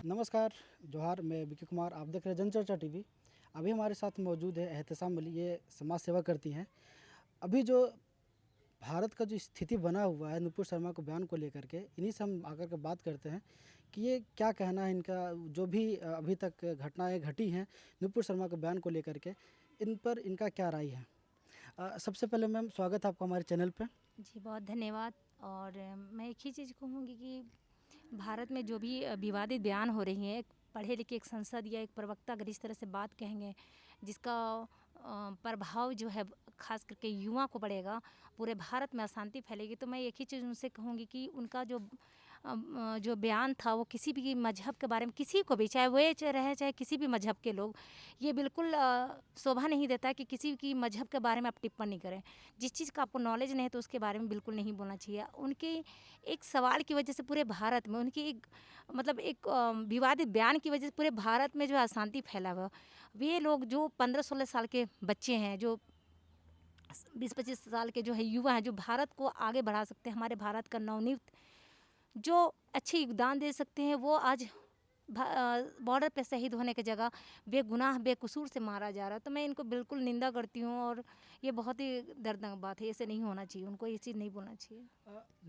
नमस्कार, जोहार। मैं विकी कुमार, आप देख रहे हैं जनचर्चा टीवी। अभी हमारे साथ मौजूद है एहतसाम अली, ये समाज सेवा करती हैं। अभी जो भारत का जो स्थिति बना हुआ है नुपुर शर्मा को बयान को लेकर के, इन्हीं से हम आकर के बात करते हैं कि ये क्या कहना है इनका। जो भी अभी तक घटनाएं घटी हैं नुपुर शर्मा के बयान को लेकर के, इन पर इनका क्या राय है। सबसे पहले मैम, स्वागत है आपका हमारे चैनल पे। जी बहुत धन्यवाद। और मैं एक ही चीज़ कहूँगी कि भारत में जो भी विवादित बयान हो रही हैं, एक पढ़े लिखे एक संसद या एक प्रवक्ता अगर इस तरह से बात कहेंगे जिसका प्रभाव जो है खास करके युवा को पड़ेगा, पूरे भारत में अशांति फैलेगी, तो मैं एक ही चीज़ उनसे कहूँगी कि उनका जो बयान था वो किसी भी मजहब के बारे में, किसी को भी, चाहे वे रहे चाहे किसी भी मजहब के लोग, ये बिल्कुल शोभा नहीं देता कि किसी की मजहब के बारे में आप टिप्पणी करें। जिस चीज़ का आपको नॉलेज नहीं है तो उसके बारे में बिल्कुल नहीं बोलना चाहिए। उनके एक सवाल की वजह से पूरे भारत में, उनकी एक मतलब एक विवादित बयान की वजह से पूरे भारत में जो अशांति फैला हुआ। वे लोग जो 15-16 साल के बच्चे हैं, जो 20-25 साल के जो है युवा हैं, जो भारत को आगे बढ़ा सकते हैं, हमारे भारत का नवनीत जो अच्छे योगदान दे सकते हैं, वो आज बॉर्डर पे शहीद होने की जगह बेगुनाह बेकसूर से मारा जा रहा है। तो मैं इनको बिल्कुल निंदा करती हूँ और ये बहुत ही दर्दनाक बात है। ऐसे नहीं होना चाहिए, उनको ये चीज़ नहीं बोलना चाहिए।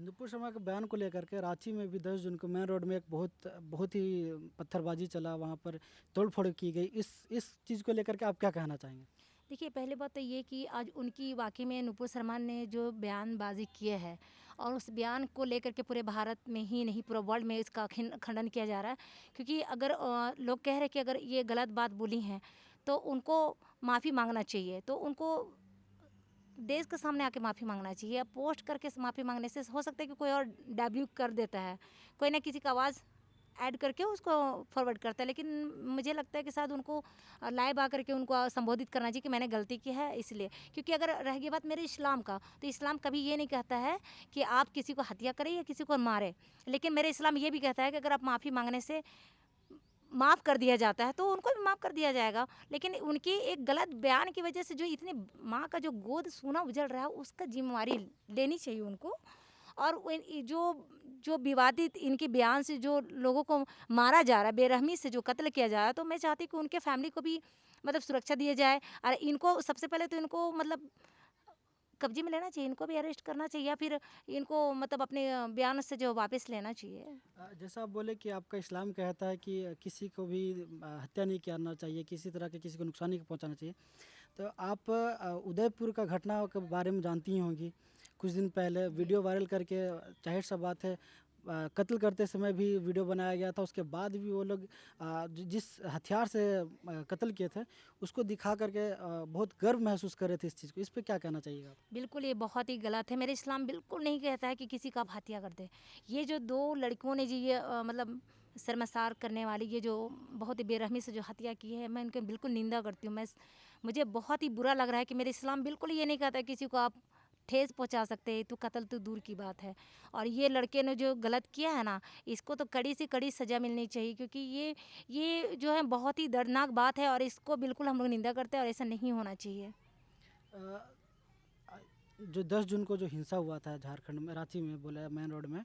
नुपुर शर्मा के बयान को लेकर के रांची में भी 10 जून को मेन रोड में एक बहुत ही पत्थरबाजी चला, वहाँ पर तोड़फोड़ की गई। इस चीज़ को लेकर के आप क्या कहना चाहेंगे। देखिए, पहले बात तो ये कि आज उनकी वाकई में नुपुर शर्मा ने जो बयानबाजी किए है और उस बयान को लेकर के पूरे भारत में ही नहीं पूरे वर्ल्ड में इसका खंडन किया जा रहा है। क्योंकि अगर लोग कह रहे हैं कि अगर ये गलत बात बोली हैं तो उनको माफ़ी मांगना चाहिए, तो उनको देश के सामने आके माफ़ी मांगना चाहिए। पोस्ट करके माफ़ी मांगने से हो सकता है कि कोई और डेब्यू कर देता है, कोई ना किसी का आवाज़ ऐड करके उसको फॉरवर्ड करता है। लेकिन मुझे लगता है कि शायद उनको लाइव आकर के उनको संबोधित करना चाहिए कि मैंने गलती की है इसलिए। क्योंकि अगर रह गई बात मेरे इस्लाम का, तो इस्लाम कभी ये नहीं कहता है कि आप किसी को हत्या करें या किसी को मारें। लेकिन मेरे इस्लाम ये भी कहता है कि अगर आप माफ़ी मांगने से माफ़ कर दिया जाता है तो उनको भी माफ़ कर दिया जाएगा। लेकिन उनकी एक गलत बयान की वजह से जो इतनी माँ का जो गोद सोना उजड़ रहा है, उसका जिम्मेवारी लेनी चाहिए उनको। और जो जो विवादित इनके बयान से जो लोगों को मारा जा रहा है, बेरहमी से जो कत्ल किया जा रहा है, तो मैं चाहती हूँ कि उनके फैमिली को भी मतलब सुरक्षा दिया जाए। और इनको सबसे पहले तो इनको मतलब कब्जे में लेना चाहिए, इनको भी अरेस्ट करना चाहिए या फिर इनको मतलब अपने बयान से जो वापस लेना चाहिए। जैसा आप बोले कि आपका इस्लाम कहता है कि किसी को भी हत्या नहीं करना चाहिए, किसी तरह के किसी को नुकसान नहीं पहुंचाना चाहिए। तो आप उदयपुर का घटना के बारे में जानती ही होंगी। कुछ दिन पहले वीडियो वायरल करके, जाहिर सा बात है, कत्ल करते समय भी वीडियो बनाया गया था। उसके बाद भी वो लोग जिस हथियार से कत्ल किए थे उसको दिखा करके बहुत गर्व महसूस कर रहे थे इस चीज़ को। इस पे क्या कहना चाहिएगा आप। बिल्कुल, ये बहुत ही गलत है। मेरे इस्लाम बिल्कुल नहीं कहता है कि किसी का आप हत्या कर दें। ये जो 2 लड़कियों ने जी ये मतलब शर्मसार करने वाली ये जो बहुत ही बेरहमी से जो हत्या की है, मैं इनकी बिल्कुल निंदा करती हूँ। मुझे बहुत ही बुरा लग रहा है कि मेरे इस्लाम बिल्कुल ये नहीं कहता है किसी को आप ठेस पहुँचा सकते हैं, तो कत्ल तो दूर की बात है। और ये लड़के ने जो गलत किया है ना, इसको तो कड़ी से कड़ी सज़ा मिलनी चाहिए। क्योंकि ये जो है बहुत ही दर्दनाक बात है और इसको बिल्कुल हम लोग निंदा करते हैं और ऐसा नहीं होना चाहिए। अ, जो 10 जून को जो हिंसा हुआ था झारखंड में, रांची में बोला मेन रोड में,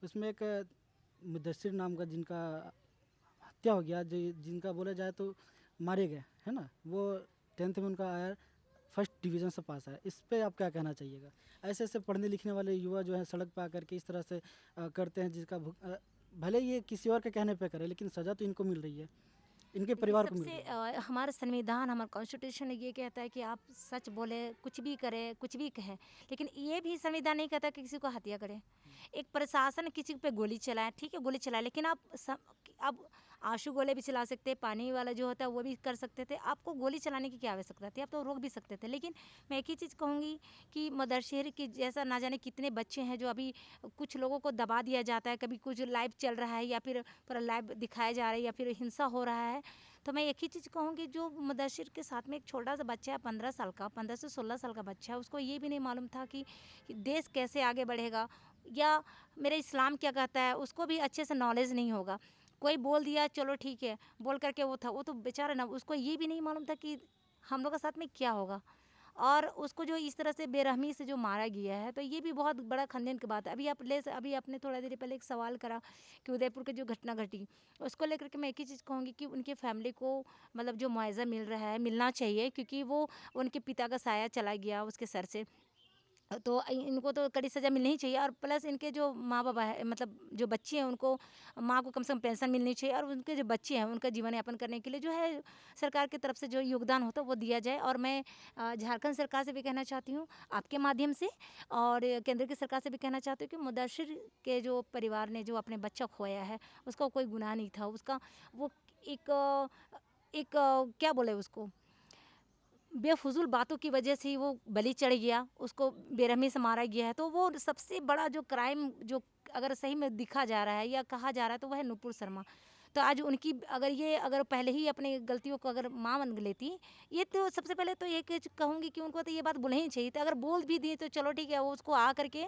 उसमें एक मुदस्सिर नाम का जिनका हत्या हो गया, जो जिनका बोला जाए तो मारे गए, है ना। वो 10th में उनका आया, फर्स्ट डिवीज़न से पास आया। इस पे आप क्या कहना चाहिएगा। ऐसे ऐसे पढ़ने लिखने वाले युवा जो है सड़क पे आकर के इस तरह से करते हैं, जिसका भले ये किसी और के कहने पे करे, लेकिन सज़ा तो इनको मिल रही है, इनके देखिए, परिवार को मिल रही सबसे है। हमारा संविधान, हमारा कॉन्स्टिट्यूशन ये कहता है कि आप सच बोले, कुछ भी करें, कुछ भी कहें। लेकिन ये भी संविधान नहीं कहता कि किसी को हत्या करें। एक प्रशासन किसी पे गोली चलाए, ठीक है, गोली चलाए, लेकिन आप आंसू गोले भी चला सकते हैं, पानी वाला जो होता है वो भी कर सकते थे। आपको गोली चलाने की क्या आवश्यकता थी, आप तो रोक भी सकते थे। लेकिन मैं एक ही चीज़ कहूँगी कि मदरशहर के जैसा ना जाने कितने बच्चे हैं जो अभी कुछ लोगों को दबा दिया जाता है, कभी कुछ लाइव चल रहा है या फिर पूरा लाइव दिखाया जा रहा है या फिर हिंसा हो रहा है। तो मैं एक ही चीज़ कहूँगी, जो मुदस्सिर के साथ में एक छोटा सा बच्चा है, 15 साल का, 15 से 16 साल का बच्चा है, उसको ये भी नहीं मालूम था कि देश कैसे आगे बढ़ेगा या मेरे इस्लाम क्या कहता है, उसको भी अच्छे से नॉलेज नहीं होगा। कोई बोल दिया चलो ठीक है, बोल करके वो था, वो तो बेचारा ना, उसको ये भी नहीं मालूम था कि हम लोग के साथ में क्या होगा। और उसको जो इस तरह से बेरहमी से जो मारा गया है, तो ये भी बहुत बड़ा खंडन की बात है। अभी आपने थोड़ा देर पहले एक सवाल करा कि उदयपुर की जो घटना घटी, उसको लेकर के मैं एक ही चीज़ कहूँगी कि उनके फैमिली को मतलब जो मुआवज़ा मिल रहा है, मिलना चाहिए, क्योंकि वो उनके पिता का साया चला गया उसके सर से। तो इनको तो कड़ी सज़ा मिलनी ही चाहिए, और प्लस इनके जो माँ बाबा है, मतलब जो बच्चे हैं, उनको माँ को कम से कम पेंशन मिलनी चाहिए, और उनके जो बच्चे हैं उनका जीवन यापन करने के लिए जो है सरकार की तरफ से जो योगदान होता है वो दिया जाए। और मैं झारखंड सरकार से भी कहना चाहती हूँ आपके माध्यम से, और केंद्र की सरकार से भी कहना चाहती हूँ कि मुदस्सिर के जो परिवार ने जो अपने बच्चा खोया है, उसका कोई गुनाह नहीं था, उसका वो क्या बोले उसको, बेफुज़ूल बातों की वजह से ही वो बलि चढ़ गया, उसको बेरहमी से मारा गया है। तो वो सबसे बड़ा जो क्राइम जो अगर सही में दिखा जा रहा है या कहा जा रहा है, तो वह है नुपुर शर्मा। तो आज उनकी अगर पहले ही अपनी गलतियों को अगर मान लेती, ये तो सबसे पहले तो ये कहूँगी कि उनको तो ये बात बोलनी ही चाहिए थी। अगर बोल भी दी तो चलो ठीक है, वो उसको आ करके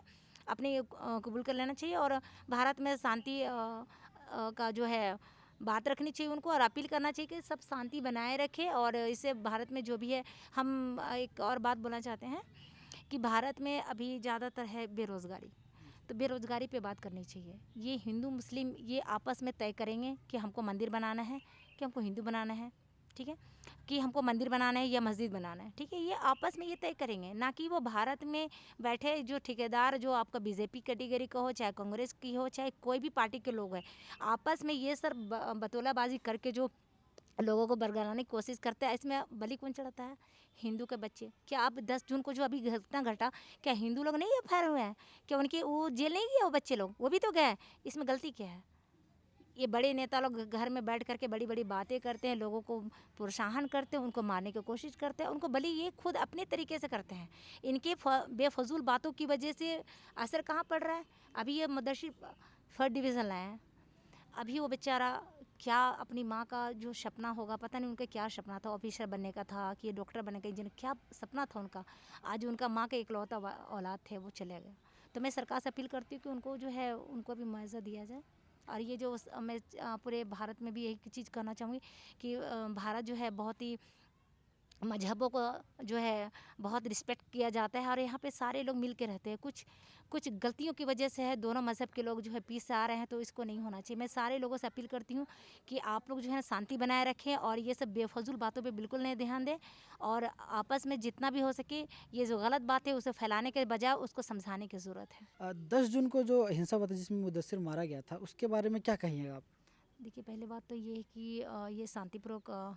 अपने कबूल कर लेना चाहिए, और भारत में शांति का जो है बात रखनी चाहिए उनको, और अपील करना चाहिए कि सब शांति बनाए रखें। और इससे भारत में जो भी है, हम एक और बात बोलना चाहते हैं कि भारत में अभी ज़्यादातर है बेरोज़गारी, तो बेरोज़गारी पे बात करनी चाहिए। ये हिंदू मुस्लिम ये आपस में तय करेंगे कि हमको मंदिर बनाना है, कि हमको हिंदू बनाना है, ठीक है, कि हमको मंदिर बनाना है या मस्जिद बनाना है, ठीक है, ये आपस में ये तय करेंगे, ना कि वो भारत में बैठे जो ठेकेदार, जो आपका बीजेपी कैटेगरी का हो, चाहे कांग्रेस की हो, चाहे कोई भी पार्टी के लोग हैं, आपस में ये सर बतौलाबाजी करके जो लोगों को बरगलाने की कोशिश करते हैं। इसमें बलि कौन चढ़ाता है? हिंदू के बच्चे। क्या आप 10 जून को जो अभी घटना घटा, क्या हिंदू लोग नहीं एफ हुए हैं? क्या उनके वो जेल नहीं गए वो बच्चे लोग? वो भी तो गए। इसमें गलती क्या है? ये बड़े नेता लोग घर में बैठ करके बड़ी बड़ी बातें करते हैं, लोगों को प्रोत्साहन करते हैं, उनको मारने की कोशिश करते हैं, उनको बलि ये खुद अपने तरीके से करते हैं। इनके बेफजूल बातों की वजह से असर कहाँ पड़ रहा है? अभी ये मुदस्सिर फर्स्ट डिवीज़न लाए हैं, अभी वो बेचारा क्या अपनी माँ का जो सपना होगा, पता नहीं उनका क्या सपना था, ऑफिसर बनने का था कि डॉक्टर बनने का, इंजीनियर, क्या सपना था उनका। आज उनका माँ का इकलौता औलाद थे, वो चले गए। तो मैं सरकार से अपील करती हूँ कि उनको जो है उनको भी मुआवजा दिया जाए। और ये जो मैं पूरे भारत में भी यही चीज़ कहना चाहूँगी कि भारत जो है बहुत ही मजहबों को जो है बहुत रिस्पेक्ट किया जाता है, और यहाँ पे सारे लोग मिल के रहते हैं। कुछ कुछ गलतियों की वजह से है, दोनों मज़हब के लोग जो है पीस से आ रहे हैं, तो इसको नहीं होना चाहिए। मैं सारे लोगों से अपील करती हूँ कि आप लोग जो है शांति बनाए रखें, और ये सब बेफजूल बातों पे बिल्कुल नहीं ध्यान दें, और आपस में जितना भी हो सके ये जो गलत बात है उसे फैलाने के बजाय उसको समझाने की ज़रूरत है। 10 जून को जो हिंसा हुआ था जिसमें मुदस्सिर मारा गया था, उसके बारे में क्या कहिएगा आप? देखिए, पहले बात तो ये है कि ये शांतिपूर्वक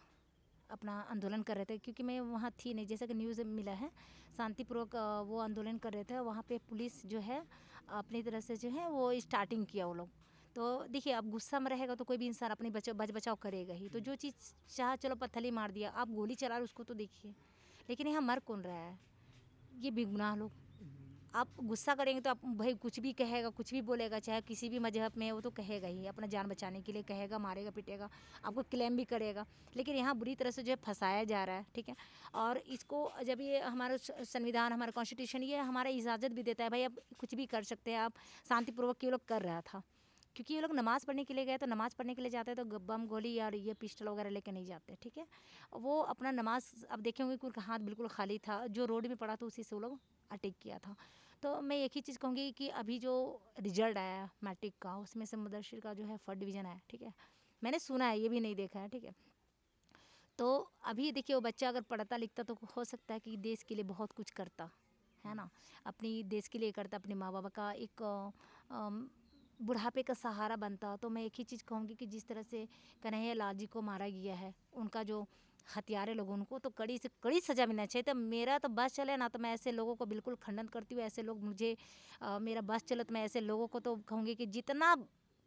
अपना आंदोलन कर रहे थे, क्योंकि मैं वहाँ थी नहीं, जैसा कि न्यूज़ मिला है शांतिपूर्वक वो आंदोलन कर रहे थे। वहाँ पे पुलिस जो है अपनी तरह से जो है वो स्टार्टिंग किया वो लोग। तो देखिए, अब गुस्सा में रहेगा तो कोई भी इंसान अपनी बच बचाव करेगा ही। तो जो चीज़ चाह, चलो पत्थर ही मार दिया, आप गोली चला रहे उसको तो देखिए। लेकिन यहाँ मर कौन रहा है? ये बेगुनाह लोग। आप गुस्सा करेंगे तो आप भाई कुछ भी कहेगा, कुछ भी बोलेगा, चाहे किसी भी मजहब में है वो तो कहेगा ही, अपना जान बचाने के लिए कहेगा, मारेगा पीटेगा, आपको क्लेम भी करेगा। लेकिन यहाँ बुरी तरह से जो है फंसाया जा रहा है, ठीक है। और इसको जब ये हमारा संविधान, हमारा कॉन्स्टिट्यूशन ये हमारा इजाज़त भी देता है, भाई आप कुछ भी कर सकते हैं, आप शांतिपूर्वक ये लोग कर रहा था, क्योंकि ये लोग नमाज़ पढ़ने के लिए गए, तो नमाज़ पढ़ने के लिए जाते हैं तो बम गोली और ये पिस्टल वगैरह लेके नहीं जाते, ठीक है। वो अपना नमाज, अब देखे होंगे कि उनका हाथ बिल्कुल खाली था, जो रोड में पड़ा था उसी से वो लोग अटैक किया था। तो मैं एक ही चीज़ कहूँगी कि अभी जो रिजल्ट आया मैट्रिक का, उसमें से मुदस्सिर का जो है फर्स्ट डिवीज़न आया, ठीक है। मैंने सुना है, ये भी नहीं देखा है, ठीक है। तो अभी देखिए, वो बच्चा अगर पढ़ता लिखता तो हो सकता है कि देश के लिए बहुत कुछ करता, है ना, अपनी देश के लिए करता, अपने माँ बाप का एक बुढ़ापे का सहारा बनता। तो मैं एक ही चीज़ कहूँगी कि जिस तरह से कन्हैया लाल जी को मारा गया है, उनका जो हत्यारे लोग, उनको तो कड़ी से कड़ी सज़ा मिलना चाहिए। तो मेरा तो बस चले ना, तो मैं ऐसे लोगों को बिल्कुल खंडन करती हूँ। ऐसे लोग मुझे मेरा बस चले तो मैं ऐसे लोगों को तो कहूँगी कि जितना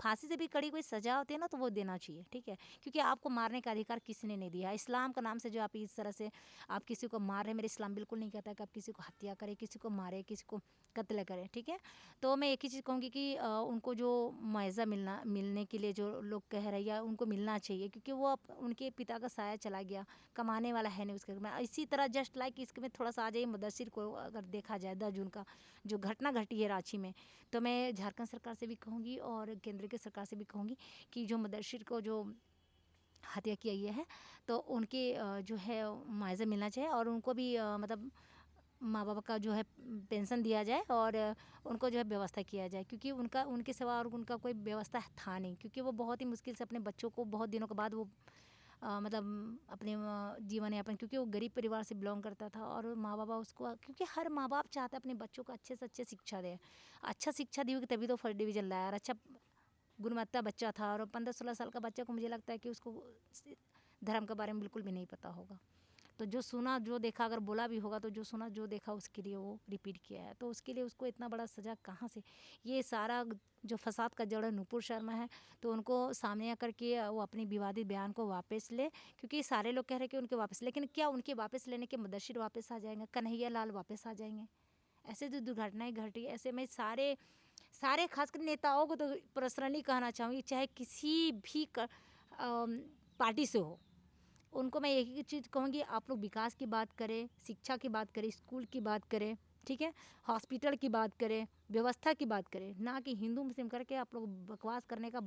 फांसी से भी कड़ी कोई सज़ा होती है ना, तो वो देना चाहिए, ठीक है। क्योंकि आपको मारने का अधिकार किसी ने नहीं दिया। इस्लाम का नाम से जो आप इस तरह से आप किसी को मार रहे हैं, मेरे इस्लाम बिल्कुल नहीं कहता कि आप किसी को हत्या करें, किसी को मारे, किसी को कत्ल करें, ठीक है। तो मैं एक ही चीज़ कहूँगी कि उनको जो मुआवज़ा मिलने के लिए जो लोग कह रहे हैं, या उनको मिलना चाहिए, क्योंकि वो उनके पिता का साया चला गया, कमाने वाला है नहीं उसके घर में। इसी तरह जस्ट लाइक इसमें थोड़ा सा आ जाइए मुदस्सिर को, अगर देखा जाए 10 जून का जो घटना घटी है रांची में, तो मैं झारखंड सरकार से भी कहूँगी और केंद्र की सरकार से भी कहूँगी कि जो मुदस्सिर को जो हत्या किया गया है, तो उनके जो है मुआवज़ा मिलना चाहिए, और उनको भी मतलब माँ बाप का जो है पेंशन दिया जाए और उनको जो है व्यवस्था किया जाए, क्योंकि उनके सिवा और उनका कोई व्यवस्था था नहीं, क्योंकि वो बहुत ही मुश्किल से अपने बच्चों को बहुत दिनों के बाद वो मतलब अपने जीवन यापन, क्योंकि वो गरीब परिवार से बिलोंग करता था और माँ बाप उसको, क्योंकि हर माँ बाप चाहता है अपने बच्चों को अच्छे से अच्छे शिक्षा दे। अच्छा शिक्षा दी होगी तभी तो फर्स्ट डिवीज़न लाया, और अच्छा गुणवत्ता बच्चा था। और 15-16 साल का बच्चा को मुझे लगता है कि उसको धर्म के बारे में बिल्कुल भी नहीं पता होगा। तो जो सुना जो देखा, अगर बोला भी होगा तो जो सुना जो देखा उसके लिए वो रिपीट किया है, तो उसके लिए उसको इतना बड़ा सज़ा कहाँ से। ये सारा जो फसाद का जड़ नुपुर शर्मा है, तो उनको सामने आकर के वो अपनी विवादित बयान को वापस ले, क्योंकि सारे लोग कह रहे हैं कि उनके वापस, लेकिन क्या उनके वापस लेने के मुद्दशिर वापस आ जाएंगे, कन्हैया लाल वापस आ जाएंगे? ऐसे जो दुर्घटनाएं घटी, ऐसे में सारे सारे खासकर नेताओं को तो पर्सनली कहना चाहूँगी, चाहे किसी भी पार्टी से हो, उनको मैं एक ही चीज़ कहूँगी, आप लोग विकास की बात करें, शिक्षा की बात करें, स्कूल की बात करें, ठीक है, हॉस्पिटल की बात करें, व्यवस्था की बात करें, ना कि हिंदू मुस्लिम करके आप लोग बकवास करने का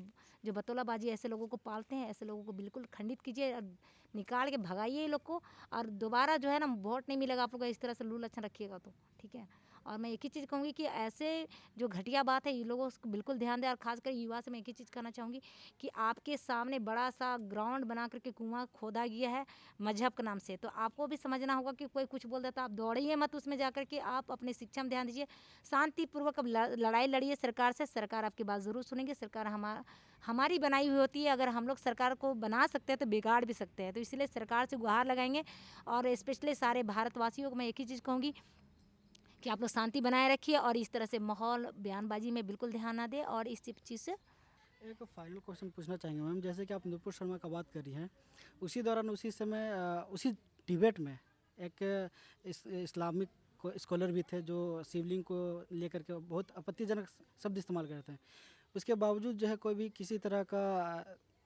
जो बतौलाबाजी ऐसे लोगों को पालते हैं, ऐसे लोगों को बिल्कुल खंडित कीजिए और निकाल के भगाइए ये लोग को। और दोबारा जो है ना वोट नहीं मिलेगा आप लोग को, इस तरह से लूल अच्छा रखिएगा तो, ठीक है। और मैं एक ही चीज़ कहूँगी कि ऐसे जो घटिया बात है ये लोगों को बिल्कुल ध्यान दें। और खासकर युवा से मैं एक ही चीज़ कहना चाहूँगी कि आपके सामने बड़ा सा ग्राउंड बना करके कुआं खोदा गया है मजहब के नाम से, तो आपको भी समझना होगा कि कोई कुछ बोल देता आप दौड़िए मत उसमें जा कर के, आप अपने शिक्षा में ध्यान दीजिए, शांतिपूर्वक अब लड़ाई लड़िए सरकार से, सरकार आपकी बात ज़रूर सुनेंगे। सरकार हमारी बनाई हुई होती है, अगर हम लोग सरकार को बना सकते हैं तो बिगाड़ भी सकते हैं, तो इसलिए सरकार से गुहार लगाएंगे। और स्पेशली सारे भारतवासियों को मैं एक ही चीज़ कहूँगी कि आप लोग शांति बनाए रखिए और इस तरह से माहौल बयानबाजी में बिल्कुल ध्यान ना दें। और इस चीज़ से एक फाइनल क्वेश्चन पूछना चाहेंगे मैम, जैसे कि आप नुपुर शर्मा का बात कर रही हैं, उसी दौरान उसी समय उसी डिबेट में एक इस्लामिक स्कॉलर भी थे जो शिवलिंग को लेकर के बहुत आपत्तिजनक शब्द इस्तेमाल करते हैं। उसके बावजूद जो है कोई भी किसी तरह का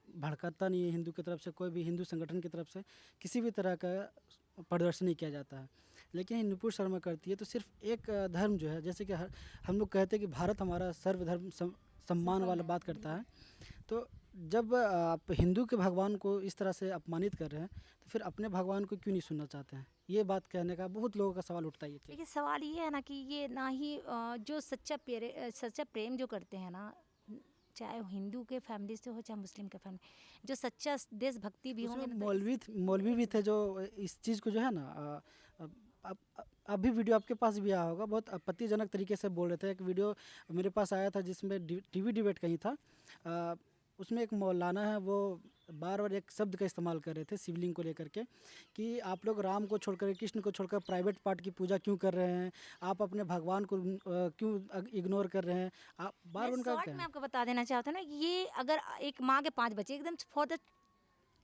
भड़काता नहीं है हिंदू की तरफ से, कोई भी हिंदू संगठन की तरफ से किसी भी तरह का प्रदर्शन नहीं किया जाता है। लेकिन नुपुर शर्मा करती है तो सिर्फ एक धर्म जो है, जैसे कि हम लोग कहते हैं कि भारत हमारा सर्वधर्म सम्मान वाला बात करता है, तो जब आप हिंदू के भगवान को इस तरह से अपमानित कर रहे हैं तो फिर अपने भगवान को क्यों नहीं सुनना चाहते हैं? ये बात कहने का बहुत लोगों का सवाल उठता ही है। देखिए सवाल ये है ना कि ये ना ही जो सच्चा प्रेम जो करते हैं ना, चाहे वो हिंदू के फैमिली से हो चाहे मुस्लिम के फैमिली, जो सच्चा देशभक्ति भी होंगे उसमें ना, तो मौलवी भी थे जो इस चीज़ को जो है ना अभी वीडियो आपके पास भी आया होगा, बहुत आपत्तिजनक तरीके से बोल रहे थे। एक वीडियो मेरे पास आया था जिसमें टीवी डिबेट कहीं था, उसमें एक मौलाना है वो बार बार एक शब्द का इस्तेमाल कर रहे थे शिवलिंग को लेकर के कि आप लोग राम को छोड़कर कृष्ण को छोड़कर प्राइवेट पार्ट की पूजा क्यों कर रहे हैं, आप अपने भगवान को क्यों इग्नोर कर रहे हैं, आप बार उनका शॉर्ट क्या में है? आपको बता देना चाहता हूँ ना, ये अगर एक माँ के 5 बच्चे, एकदम फॉर द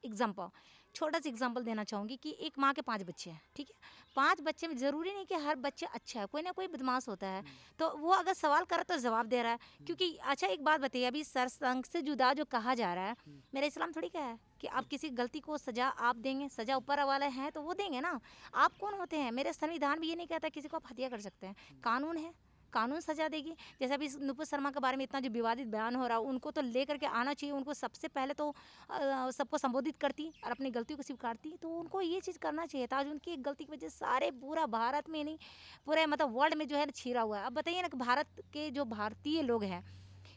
एग्जाम्पल, छोटा सा एग्जाम्पल देना चाहूँगी कि एक माँ के 5 बच्चे हैं, ठीक है। 5 बच्चे में ज़रूरी नहीं कि हर बच्चा अच्छा है, कोई ना कोई बदमाश होता है। तो वो अगर सवाल कर रहा है तो जवाब दे रहा है, क्योंकि अच्छा एक बात बताइए, अभी सरसंग से जुदा जो कहा जा रहा है, मेरा इस्लाम थोड़ी क्या है कि आप किसी गलती को सजा आप देंगे, सजा ऊपर वाले हैं तो वो देंगे ना। आप कौन होते हैं? मेरे संविधान भी ये नहीं कहता किसी को आप हत्या कर सकते हैं, कानून है, कानून सजा देगी। जैसे अभी नुपुर शर्मा के बारे में इतना जो विवादित बयान हो रहा है, उनको तो लेकर के आना चाहिए, उनको सबसे पहले तो सबको संबोधित करती और अपनी गलती को स्वीकारती, तो उनको ये चीज़ करना चाहिए था। आज उनकी एक गलती की वजह से सारे पूरा भारत में नहीं, पूरे मतलब वर्ल्ड में जो है छिरा हुआ है। अब बताइए ना कि भारत के जो भारतीय लोग हैं,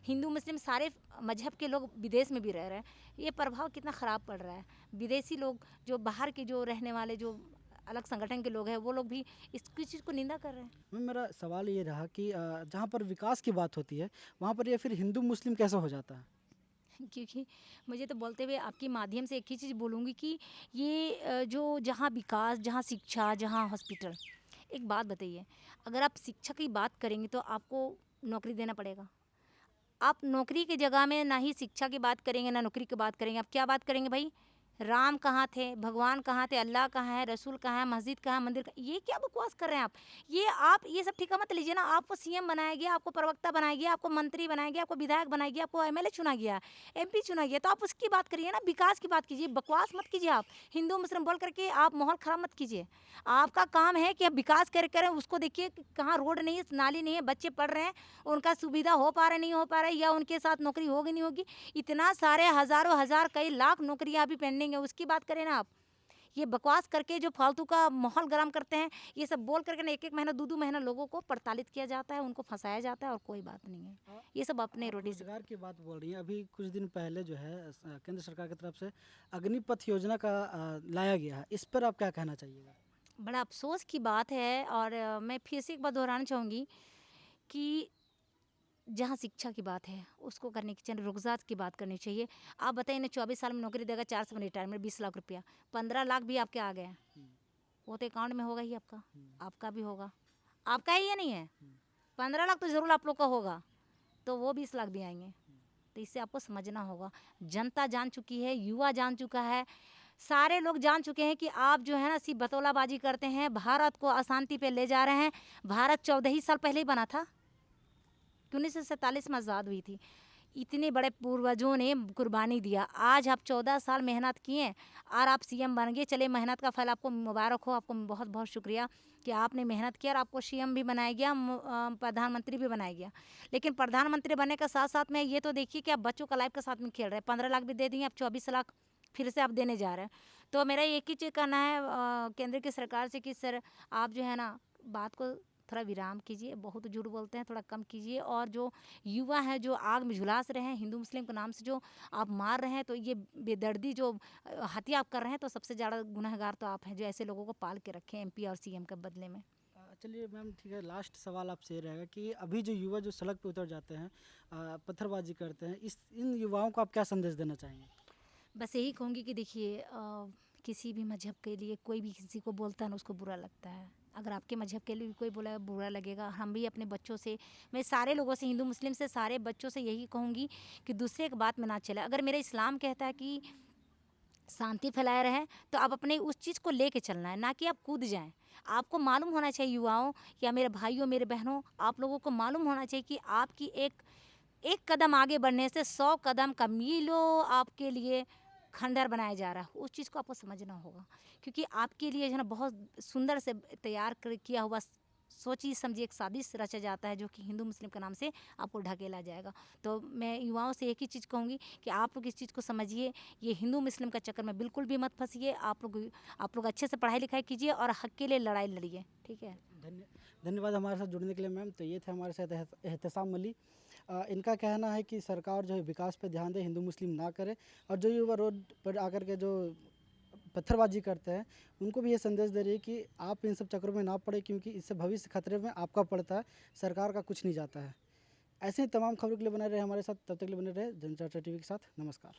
हिंदू मुस्लिम सारे मजहब के लोग विदेश में भी रह रहे हैं, ये प्रभाव कितना ख़राब पड़ रहा है। विदेशी लोग जो बाहर के जो रहने वाले जो अलग संगठन के लोग हैं, वो लोग भी इसकी चीज़ को निंदा कर रहे हैं। मैम मेरा सवाल ये रहा कि जहाँ पर विकास की बात होती है वहाँ पर ये फिर हिंदू मुस्लिम कैसा हो जाता है? क्योंकि मुझे तो बोलते हुए आपके माध्यम से एक ही चीज़ बोलूँगी कि ये जो जहाँ विकास, जहाँ शिक्षा, जहाँ हॉस्पिटल, एक बात बताइए, अगर आप शिक्षा की बात करेंगे तो आपको नौकरी देना पड़ेगा। आप नौकरी की जगह में ना ही शिक्षा की बात करेंगे ना नौकरी की बात करेंगे, आप क्या बात करेंगे भाई? राम कहाँ थे, भगवान कहाँ थे, अल्लाह कहाँ है, रसूल कहाँ है, मस्जिद कहाँ है, मंदिर कहाँ, ये क्या बकवास कर रहे हैं आप ये सब ठेका मत लीजिए ना। आपको सीएम बनाया गया, आपको प्रवक्ता बनाया गया, आपको मंत्री बनाया गया, आपको विधायक बनाया गया, आपको एमएलए चुना गया, एमपी चुना गया, तो आप उसकी बात करिए ना, विकास की बात कीजिए, बकवास मत कीजिए। आप हिंदू मुस्लिम बोल करके आप माहौल ख़राब मत कीजिए। आपका काम है कि आप विकास करें, उसको देखिए कि कहाँ रोड नहीं है, नाली नहीं है, बच्चे पढ़ रहे हैं, उनका सुविधा हो पा रहा नहीं हो पा रहा है, या उनके साथ नौकरी होगी नहीं होगी। इतना सारे हज़ारों हज़ार कई लाख नौकरियाँ अभी पेंडिंग है, उसकी बात करें ना आप। ये बकवास करके जो फालतू का माहौल गर्म करते हैं, ये सब बोल करके ना 1-1 महीना 2-2 महीना लोगों को प्रताड़ित किया जाता है, उनको फंसाया जाता है और कोई बात नहीं है। आ- ये सब अपने आप रोटी से। रोजगार की बात बोल रही हैं। अभी कुछ दिन पहले जो है केंद्र सरकार की तरफ से अग्निपथ योजना का लाया गया है। इस पर आप क्या कहना चाहिएगा? बड़ा अफ़सोस की बात है और मैं फिर से एक बात दोहराना चाहूँगी कि जहाँ शिक्षा की बात है, उसको करने की चाहिए, रुख़सात की बात करनी चाहिए। आप बताइए ना 24 साल में नौकरी देगा, 4 साल में रिटायरमेंट, 20 लाख रुपया, 15 लाख भी आपके आ गए हैं, हम्म, वो तो अकाउंट में होगा ही आपका, हम्म, आपका भी होगा। आपका है या नहीं है? हम्म, 15 लाख तो ज़रूर आप लोग का होगा, तो वो 20 लाख भी आएँगे। तो इससे आपको समझना होगा, जनता जान चुकी है, युवा जान चुका है, सारे लोग जान चुके हैं कि आप जो है ना सिर्फ़ बतौलाबाज़ी करते हैं, भारत को अशांति पे ले जा रहे हैं। भारत 14 ही साल पहले ही बना था, कि 1947 में आज़ाद हुई थी। इतने बड़े पूर्वजों ने कुर्बानी दिया। आज आप 14 साल मेहनत किए और आप सीएम बन गए। चलिए मेहनत का फल आपको मुबारक हो, आपको बहुत-बहुत शुक्रिया कि आपने मेहनत किया और आपको सीएम भी बनाया गया, प्रधानमंत्री भी बनाया गया। लेकिन प्रधानमंत्री बनने के साथ-साथ में ये तो देखिए कि आप बच्चों का लाइफ के साथ में खेल रहे हैं। 15 लाख भी दे दिए, अब 24 लाख फिर से आप देने जा रहे हैं। तो मेरा एक ही चीज़ कहना है केंद्र की सरकार से कि सर आप जो है ना बात को थोड़ा विराम कीजिए, बहुत झूठ बोलते हैं, थोड़ा कम कीजिए और जो युवा हैं जो आग में झुलास रहे हैं, हिंदू मुस्लिम के नाम से जो आप मार रहे हैं, तो ये बेदर्दी जो हत्या आप कर रहे हैं, तो सबसे ज़्यादा गुनहगार तो आप हैं जो ऐसे लोगों को पाल के रखे हैं एमपी और सीएम के बदले में। चलिए मैम, ठीक है, लास्ट सवाल आपसे ये रहेगा कि अभी जो युवा जो सड़क पे उतर जाते हैं, पत्थरबाजी करते हैं, इस इन युवाओं को आप क्या संदेश देना चाहेंगे? बस यही कहूँगी कि देखिए किसी भी मज़हब के लिए कोई भी किसी को बोलता है ना उसको बुरा लगता है। अगर आपके मज़हब के लिए भी कोई बोला बुरा लगेगा। हम भी अपने बच्चों से, मैं सारे लोगों से, हिंदू मुस्लिम से सारे बच्चों से यही कहूँगी कि दूसरे की बात में ना चले। अगर मेरा इस्लाम कहता है कि शांति फैलाए रहें, तो आप अपने उस चीज़ को लेके चलना है, ना कि आप कूद जाएँ। आपको मालूम होना चाहिए युवाओं या मेरे भाइयों, मेरे बहनों, आप लोगों को मालूम होना चाहिए कि आपकी एक कदम आगे बढ़ने से 100 कदम का मीलों आपके लिए खंडर बनाया जा रहा है। उस चीज़ को आपको समझना होगा, क्योंकि आपके लिए जो है ना बहुत सुंदर से तैयार किया हुआ सोचिए समझिए एक साजिश रचा जाता है, जो कि हिंदू मुस्लिम के नाम से आपको ढकेला जाएगा। तो मैं युवाओं से एक ही चीज़ कहूँगी कि आप लोग इस चीज़ को समझिए, ये हिंदू मुस्लिम का चक्कर में बिल्कुल भी मत फंसिए। आप लोग अच्छे से पढ़ाई लिखाई कीजिए और हक के लिए लड़ाई लड़िए, ठीक है। धन्यवाद हमारे साथ जुड़ने के लिए मैम। तो ये थे हमारे साथ एहतसाम अली। इनका कहना है कि सरकार जो है विकास पे ध्यान दे, हिंदू मुस्लिम ना करे, और जो युवा रोड पर आकर के जो पत्थरबाजी करते हैं उनको भी ये संदेश दे रही है कि आप इन सब चक्करों में ना पड़े, क्योंकि इससे भविष्य खतरे में आपका पड़ता है, सरकार का कुछ नहीं जाता है। ऐसे ही तमाम खबरों के लिए बने रहे हमारे साथ, तब तक के लिए बने रहे जनचर्चा टीवी के साथ। नमस्कार।